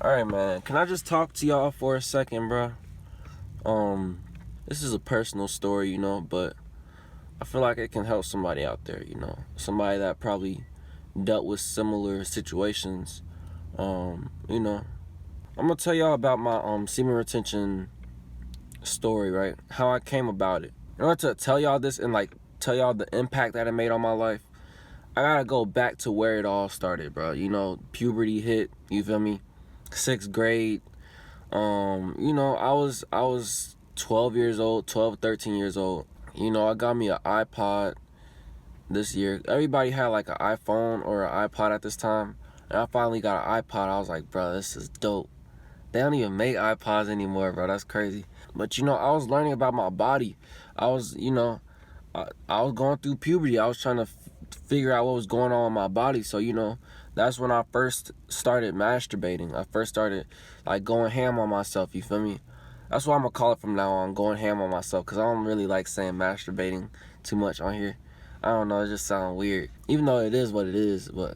Alright, man. Can I just talk to y'all for a second, bro? This is a personal story, but I feel like it can help somebody out there, somebody that probably dealt with similar situations. I'm gonna tell y'all about my semen retention story, right? How I came about it. In order to tell y'all this and tell y'all the impact that it made on my life, I gotta go back to where it all started, bro. Puberty hit, you feel me? 6th grade. I was 12 years old, 12, 13 years old. I got me an iPod this year. Everybody had like an iPhone or an iPod at this time. And I finally got an iPod. I was like, bro, this is dope. They don't even make iPods anymore, bro. That's crazy. But, I was learning about my body. I was going through puberty. I was trying to figure out what was going on in my body. So, that's when I first started masturbating. I first started, going ham on myself, you feel me? That's what I'm going to call it from now on, going ham on myself, because I don't really like saying masturbating too much on here. I don't know, it just sounds weird. Even though it is what it is, but,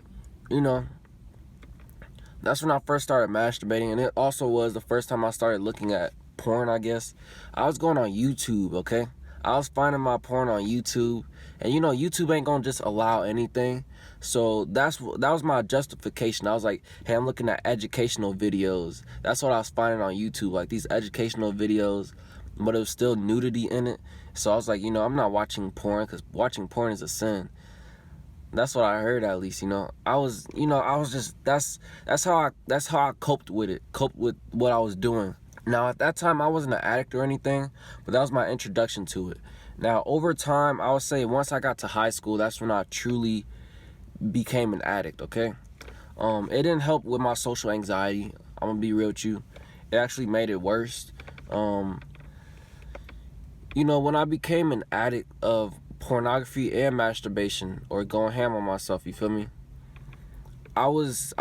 that's when I first started masturbating, and it also was the first time I started looking at porn, I guess. I was going on YouTube, okay? I was finding my porn on YouTube, and YouTube ain't gonna just allow anything. So that was my justification. I was like, hey, I'm looking at educational videos. That's what I was finding on YouTube, like these educational videos, but it was still nudity in it. So I was like, I'm not watching porn, because watching porn is a sin. That's what I heard, at least. I was just that's how I coped with it, coped with what I was doing. Now, at that time, I wasn't an addict or anything, but that was my introduction to it. Now, over time, I would say once I got to high school, that's when I truly became an addict, okay? It didn't help with my social anxiety. I'm gonna be real with you. It actually made it worse. When I became an addict of pornography and masturbation, or going ham on myself, you feel me? I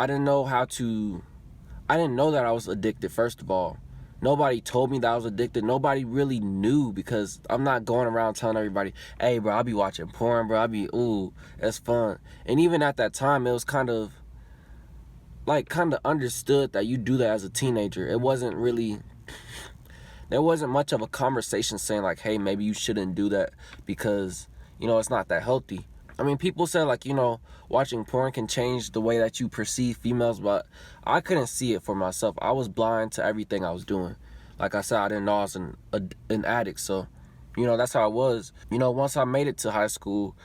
didn't know that I was addicted, first of all. Nobody told me that I was addicted. Nobody really knew, because I'm not going around telling everybody, hey, bro, I be watching porn, bro. Ooh, that's fun. And even at that time, it was kind of understood that you do that as a teenager. It wasn't really, there wasn't much of a conversation saying like, hey, maybe you shouldn't do that because, it's not that healthy. I mean, people said watching porn can change the way that you perceive females, but I couldn't see it for myself. I was blind to everything I was doing. Like I said, I didn't know I was an addict, so, that's how I was. Once I made it to high school,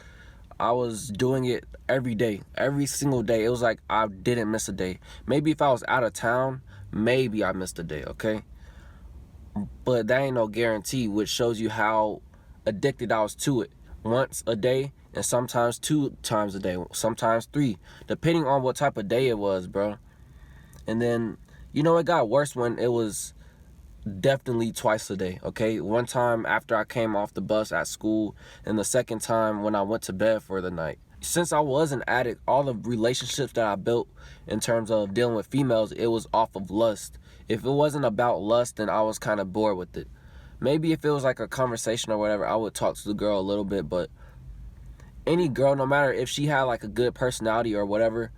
I was doing it every day, every single day. It was like I didn't miss a day. Maybe if I was out of town, maybe I missed a day, okay? But that ain't no guarantee, which shows you how addicted I was to it. Once a day, and sometimes 2 times a day, sometimes 3, depending on what type of day it was, bro. And then, it got worse when it was definitely twice a day, okay? One time after I came off the bus at school, and the second time when I went to bed for the night. Since I was an addict, all the relationships that I built in terms of dealing with females, it was off of lust. If it wasn't about lust, then I was kind of bored with it. Maybe if it was like a conversation or whatever, I would talk to the girl a little bit, but any girl, no matter if she had like a good personality or whatever,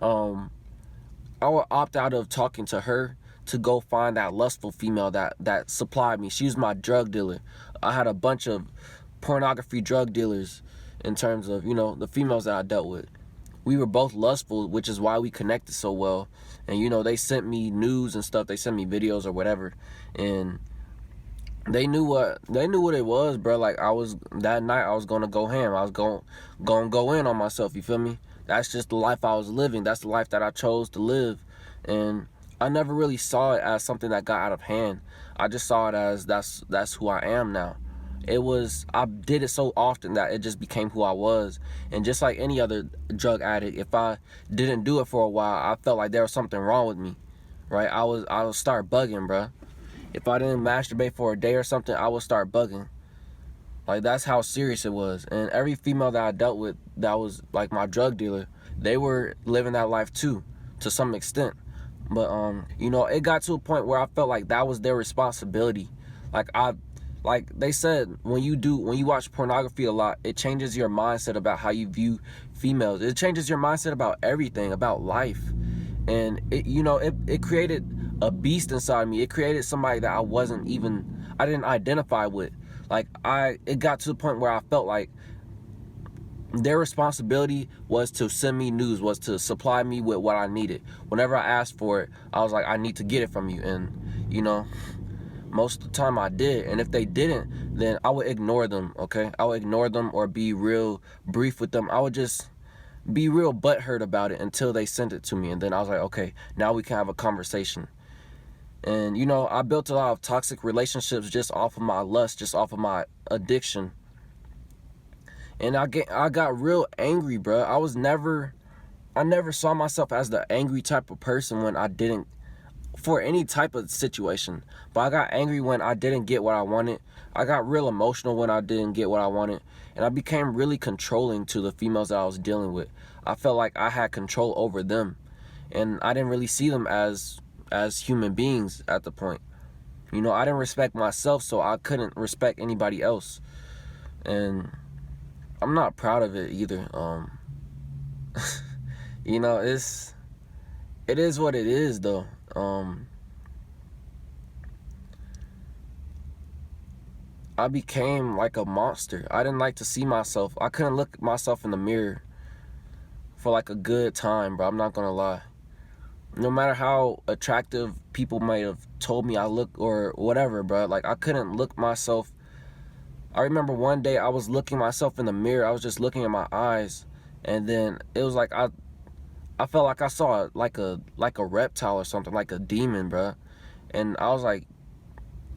I would opt out of talking to her to go find that lustful female that supplied me. She was my drug dealer. I had a bunch of pornography drug dealers in terms of, the females that I dealt with. We were both lustful, which is why we connected so well. And, they sent me news and stuff. They sent me videos or whatever. And they knew what it was, bro. Like, that night I was gonna go ham. I was gonna go in on myself, you feel me? That's just the life I was living. That's the life that I chose to live. And I never really saw it as something that got out of hand. I just saw it as that's who I am now. I did it so often that it just became who I was. And just like any other drug addict, if I didn't do it for a while, I felt like there was something wrong with me, right? I would start bugging, bro. If I didn't masturbate for a day or something, I would start bugging. Like, that's how serious it was. And every female that I dealt with that was like my drug dealer, they were living that life too, to some extent. But it got to a point where I felt like that was their responsibility. Like they said, when you watch pornography a lot, it changes your mindset about how you view females. It changes your mindset about everything, about life. And it created a beast inside me. It created somebody that I didn't identify with. Like, it got to the point where I felt like their responsibility was to send me news, was to supply me with what I needed. Whenever I asked for it, I was like, I need to get it from you. And most of the time I did. And if they didn't, then I would ignore them. Okay, I would ignore them or be real brief with them. I would just be real butthurt about it until they sent it to me. And then I was like, okay, now we can have a conversation. And I built a lot of toxic relationships just off of my lust, just off of my addiction. And I got real angry, bro. I never saw myself as the angry type of person when I didn't, for any type of situation. But I got angry when I didn't get what I wanted. I got real emotional when I didn't get what I wanted. And I became really controlling to the females that I was dealing with. I felt like I had control over them. And I didn't really see them as human beings at the point. I didn't respect myself, so I couldn't respect anybody else. And I'm not proud of it either. It is what it is, though. I became like a monster. I didn't like to see myself. I couldn't look at myself in the mirror for like a good time, bro. I'm not gonna lie. No matter how attractive people might have told me I look or whatever, bro, like I couldn't look myself. I remember one day I was looking myself in the mirror. I was just looking at my eyes, and then it was like I felt like I saw like a reptile or something, like a demon, bro. And I was like,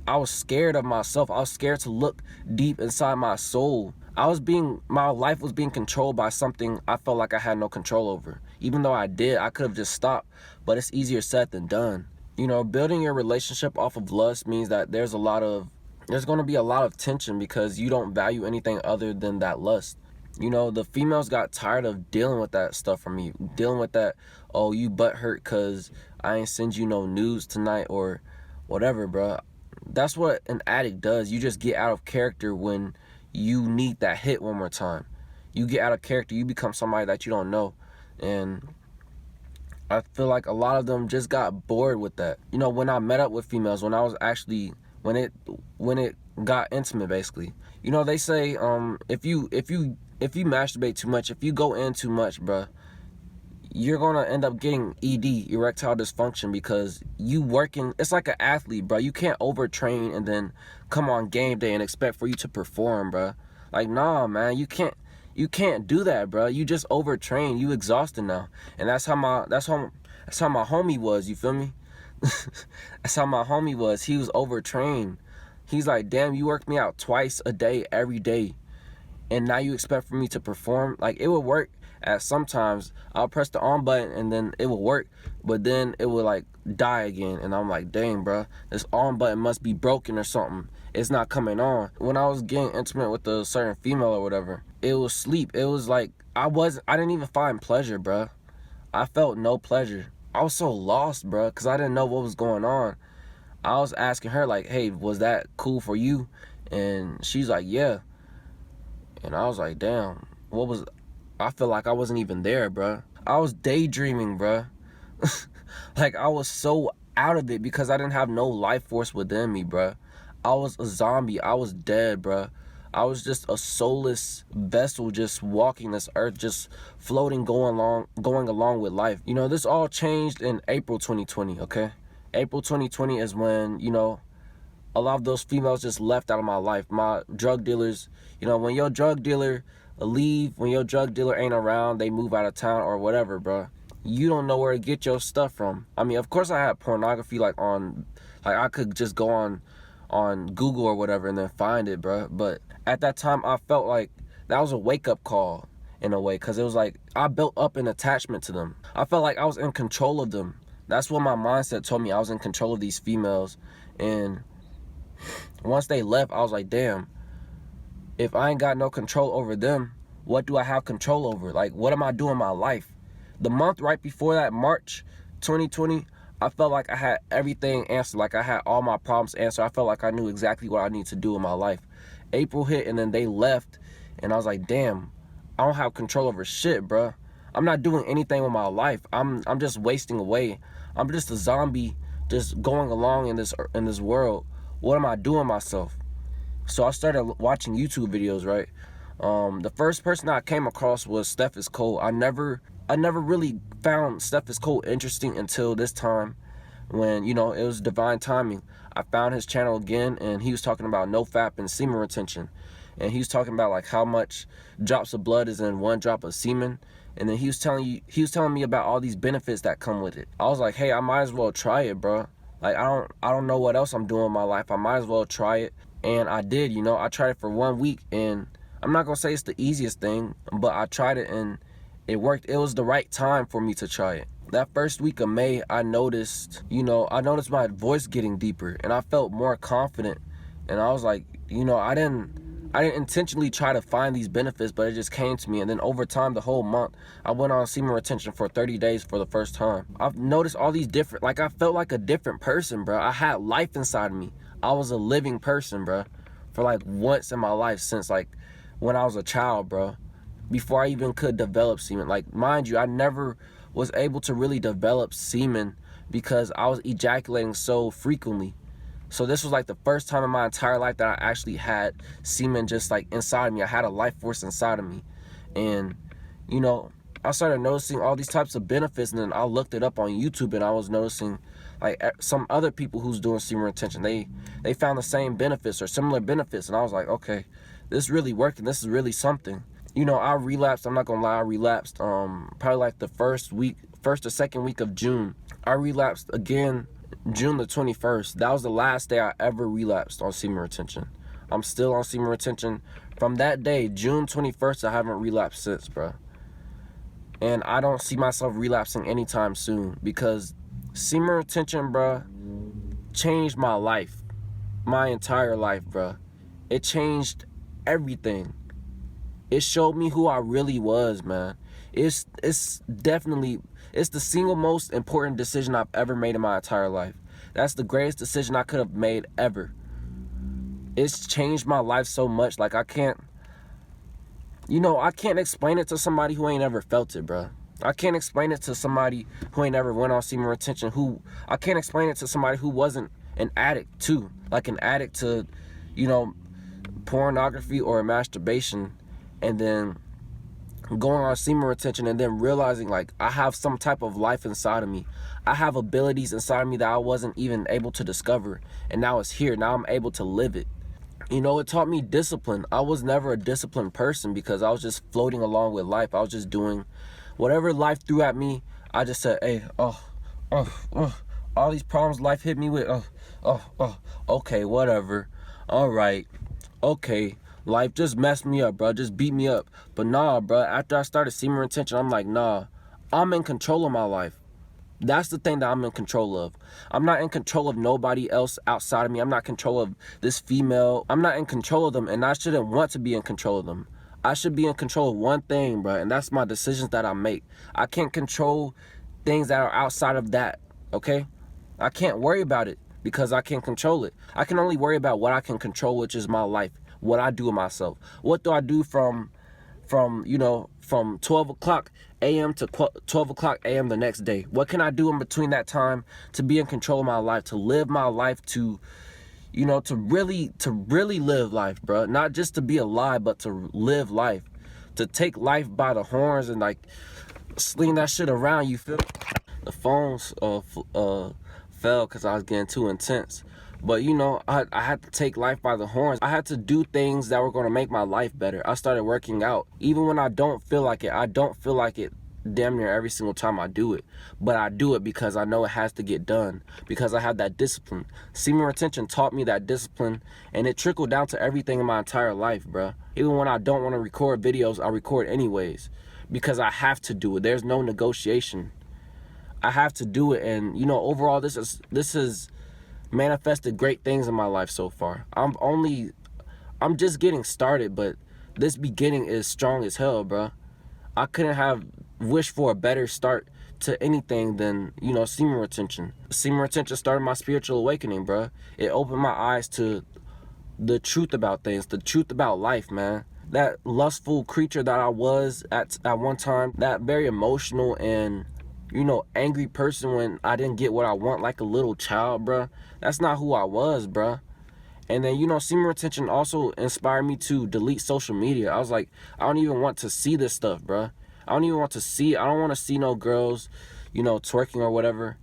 I was scared of myself. I was scared to look deep inside my soul. My life was being controlled by something I felt like I had no control over. Even though I did, I could have just stopped, but it's easier said than done. Building your relationship off of lust means that there's going to be a lot of tension because you don't value anything other than that lust. The females got tired of dealing with that stuff from me. Dealing with that, oh, you butt hurt because I ain't send you no news tonight or whatever, bro. That's what an addict does. You just get out of character when you need that hit one more time. You get out of character. You become somebody that you don't know. And I feel like a lot of them just got bored with that. When I met up with females, when it got intimate, basically. They say if you masturbate too much, if you go in too much, bruh, you're gonna end up getting ED, erectile dysfunction, because you working. It's like an athlete, bro. You can't overtrain and then come on game day and expect for you to perform, bro. Like, nah, man, you can't do that, bro. You just overtrain. You exhausted now, and that's how my homie was. You feel me? That's how my homie was. He was overtrained. He's like, damn, you worked me out twice a day, every day, and now you expect for me to perform? Like, it would work at sometimes. I'll press the on button and then it will work, but then it will like die again, and I'm like, dang, bro, this on button must be broken or something. It's not coming on. When I was getting intimate with a certain female or whatever, it was sleep. It was like I didn't even find pleasure, bro. I felt no pleasure. I was so lost, bro, because I didn't know what was going on. I was asking her like, hey, was that cool for you? And she's like, yeah. And I was like, damn, I feel like I wasn't even there, bruh. I was daydreaming, bruh. Like, I was so out of it because I didn't have no life force within me, bruh. I was a zombie. I was dead, bruh. I was just a soulless vessel just walking this earth, just floating, going along with life. This all changed in April 2020, okay? April 2020 is when, a lot of those females just left out of my life. My drug dealers, when your drug dealer when your drug dealer ain't around, they move out of town or whatever, bro, you don't know where to get your stuff from. I mean, of course I had pornography I could just go on Google or whatever and then find it, bro. But at that time, I felt like that was a wake-up call in a way, because it was like I built up an attachment to them. I felt like I was in control of them. That's what my mindset told me. I was in control of these females. And once they left, I was like, damn, if I ain't got no control over them, what do I have control over? Like, what am I doing in my life? The month right before that, March 2020, I felt like I had everything answered. Like, I had all my problems answered. I felt like I knew exactly what I need to do in my life. April hit, and then they left, and I was like, damn, I don't have control over shit, bro. I'm not doing anything with my life. I'm just wasting away. I'm just a zombie just going along in this world. What am I doing myself? So I started watching YouTube videos, right? The first person I came across was Steph is Cold. I never really found Steph is Cold interesting until this time, when, you know, it was divine timing. I found his channel again, and he was talking about nofap and semen retention, and he was talking about like how much drops of blood is in 1 drop of semen, and then he was telling me about all these benefits that come with it. I was like, hey, I might as well try it, bro. Like, I don't know what else I'm doing in my life. I might as well try it. And I did, you know. I tried it for 1 week, and I'm not gonna say it's the easiest thing, but I tried it and it worked. It was the right time for me to try it. That first week of May, I noticed my voice getting deeper, and I felt more confident. And I was like, you know, I didn't intentionally try to find these benefits, but it just came to me. And then over time, the whole month, I went on semen retention for 30 days for the first time. I've noticed all these different, like, I felt like a different person, bro. I had life inside of me. I was a living person, bro, for like once in my life since like when I was a child, bro. Before I even could develop semen. Like, mind you, I never was able to really develop semen because I was ejaculating so frequently. So this was like the first time in my entire life that I actually had semen just like inside of me. I had a life force inside of me. And, you know, I started noticing all these types of benefits, and then I looked it up on YouTube, and I was noticing like some other people who's doing semen retention. They found the same benefits or similar benefits, and I was like, okay, this is really working. This is really something. You know, I relapsed. I'm not gonna lie, I relapsed probably like the first or second week of June. I relapsed again June the 21st. That was the last day I ever relapsed on semen retention. I'm still on semen retention. From that day, June 21st, I haven't relapsed since, bro. And I don't see myself relapsing anytime soon, because semen retention, bro, changed my life. My entire life, bro. It changed everything. It showed me who I really was, man. It's definitely, it's the single most important decision I've ever made in my entire life. That's the greatest decision I could have made ever. It's changed my life so much. Like, I can't explain it to somebody who ain't ever felt it, bro. I can't explain it to somebody who ain't ever went on semen retention. I can't explain it to somebody who wasn't an addict too. Like an addict to, you know, pornography or masturbation, and then going on semen retention, and then realizing like I have some type of life inside of me. I have abilities inside of me that I wasn't even able to discover, and now it's here. Now I'm able to live it. You know, it taught me discipline. I was never a disciplined person because I was just floating along with life. I was just doing whatever life threw at me. I just said, hey, all these problems life hit me with, okay, whatever. All right, okay. Life just messed me up, bro. Just beat me up. But nah, bro. After I started semen retention, I'm like, nah. I'm in control of my life. That's the thing that I'm in control of. I'm not in control of nobody else outside of me. I'm not in control of this female. I'm not in control of them, and I shouldn't want to be in control of them. I should be in control of one thing, bro, and that's my decisions that I make. I can't control things that are outside of that, okay? I can't worry about it because I can't control it. I can only worry about what I can control, which is my life, what I do with myself. What do I do from 12 o'clock a.m. to 12 o'clock a.m. the next day? What can I do in between that time to be in control of my life, to live my life, to really live life, bro? Not just to be alive, but to live life, to take life by the horns and like sling that shit around, you feel? The phones fell because I was getting too intense. But, you know, I had to take life by the horns. I had to do things that were going to make my life better. I started working out. Even when I don't feel like it, I don't feel like it damn near every single time I do it. But I do it because I know it has to get done, because I have that discipline. Semen retention taught me that discipline, and it trickled down to everything in my entire life, bro. Even when I don't want to record videos, I record anyways because I have to do it. There's no negotiation. I have to do it, and, you know, overall, this is manifested great things in my life so far. I'm just getting started, but this beginning is strong as hell, bro. I couldn't have wished for a better start to anything than, you know, semen retention. Semen retention started my spiritual awakening, bro. It opened my eyes to the truth about things, the truth about life, man. that lustful creature that I was at one time, that very emotional and, you know, angry person when I didn't get what I want, like a little child, bruh. That's not who I was, bruh. And then, you know, semen retention also inspired me to delete social media. I was like, I don't even want to see this stuff, bruh. I don't even want to see, I don't want to see no girls, you know, twerking or whatever.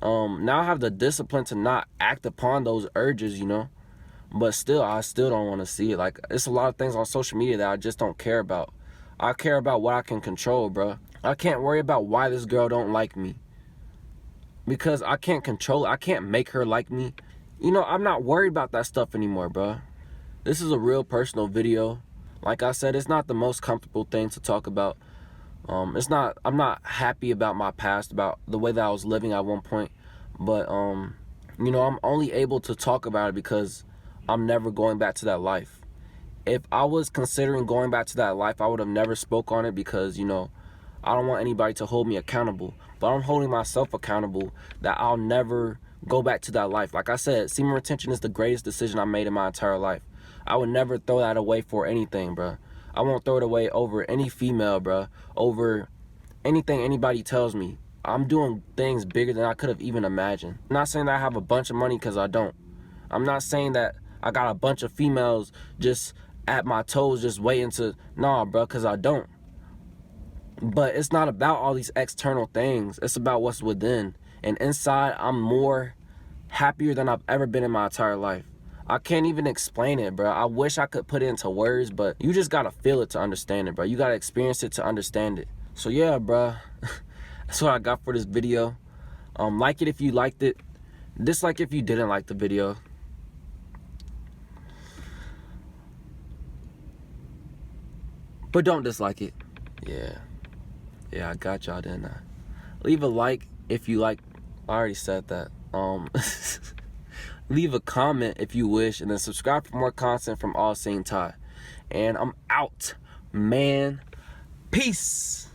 Now I have the discipline to not act upon those urges, you know. But still, I still don't want to see it. Like, it's a lot of things on social media that I just don't care about. I care about what I can control, bro. I can't worry about why this girl don't like me, because I can't control it. I can't make her like me. You know, I'm not worried about that stuff anymore, bro. This is a real personal video. Like I said, it's not the most comfortable thing to talk about. I'm not happy about my past, about the way that I was living at one point. But, you know, I'm only able to talk about it because I'm never going back to that life. If I was considering going back to that life, I would have never spoke on it because, you know, I don't want anybody to hold me accountable. But I'm holding myself accountable that I'll never go back to that life. Like I said, semen retention is the greatest decision I made in my entire life. I would never throw that away for anything, bro. I won't throw it away over any female, bro. Over anything anybody tells me. I'm doing things bigger than I could have even imagined. I'm not saying that I have a bunch of money, because I don't. I'm not saying that I got a bunch of females just at my toes just waiting to, nah, bro, because I don't. But it's not about all these external things. It's about what's within. And inside, I'm more happier than I've ever been in my entire life. I can't even explain it, bro. I wish I could put it into words, but you just gotta feel it to understand it, bro. You gotta experience it to understand it. So yeah, bro. That's what I got for this video. Like it if you liked it. Dislike if you didn't like the video. But don't dislike it. Yeah, I got y'all, didn't I? Leave a like if you like. I already said that. Leave a comment if you wish, and then subscribe for more content from All Seeing Ty. And I'm out, man. Peace.